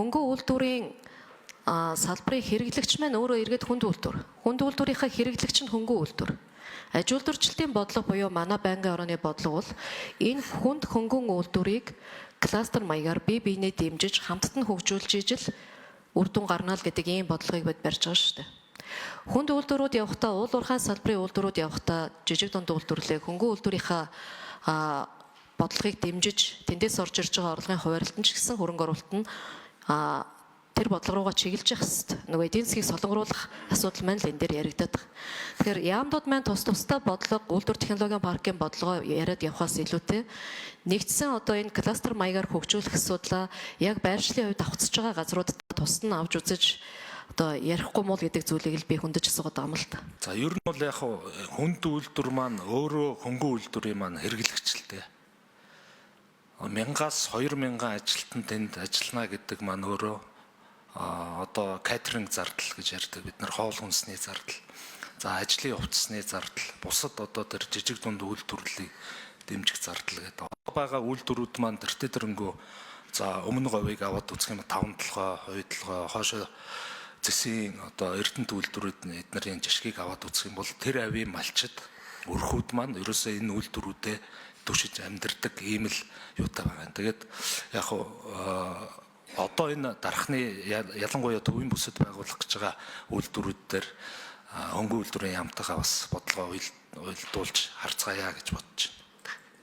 хөнгөн үйлдвэрийн салбарын хэрэглэгч маань өөрөө эргээд хүнд үйлдвэр. Хүнд үйлдвэрийнхаа хэрэглэгч нь хөнгөн үйлдвэр. Аж үйлдвэрчлэлийн бодлого буюу манай байнгын орооны бодлого бол энэ хөнгөн үйлдвэрийг кластер маягаар бие биенээ дэмжиж хамтд нь хөгжүүлж ижил үр дүн гарна л гэдэг ийм бодлогыг бид барьж байгаа шүү дээ. Хүнд үйлдвэрүүд явахдаа уул уурхай салбарын үйлдвэрүүд явахдаа жижиг дунд үйлдвэрлэлээ хөнгөн үйлдвэрийнхаа бодлогыг дэмжиж тэндээс орж ирж байгаа орлогын хуваарлтанд ч гэсэн хөрөнгө оруулалт нь тэр бодлого руугаа чиглэж явах хэрэгтэй. Нөгөө эдийн засгийг солонгоруулах асуудал маань л энэ дээр яригдаад байгаа. Тэгэхээр яамдууд маань тусдаа бодлого, үйлдвэр технологийн паркийн бодлогоо яриад явахаас илүүтэй нэгдсэн одоо энэ кластер маягаар хөгжүүлэх асуудлаа яг байршлын хувьд давхцаж байгаа газруудад тусад нь авч үзэж одоо ярихгүй муу гэдэг зүйлийг л би хөндөж асуугаад байгаа юм л та. За ер нь бол яг хүнд үйлдвэр маань өөрөө хөнгөн үйлдвэрийн маань хэрэглэгчлээ. 1000-аас 2000 ажилтнанд тэнд ажиллана гэдэг маань өөрөө одоо катеринг зардал гэж ярьдаг, бид нар хоол хүнсний зардал, за ажлын хувцсны зардал, бусад одоо тэр жижиг дунд үйлдвэрлэлийг дэмжих зардал гэдэг. Бага үйлдвэрүүд маань тэртэрнгөө за өмнө говийг аваад үзэх юм 5 толгой, хувидлогоо, хоошо зэсийн одоо эрдэнэт үйлдвэрүүд эднэрийн жишгийг аваад үзэх юм бол тэр авийн малчид өрхүүд маань ерөөсөө энэ үйлдвэрүүдэд түшиж амьдэрдэг ийм л юутай байгаа. Тэгээд яг одоо энэ дархны ялангуяа төвийн бүсэд байгуулах гэж байгаа үйлдвэрүүд дээр хөнгөн үйлдвэрийн яамтайгаа бас бодлого уйлдуулж харцгаая гэж бодож байна.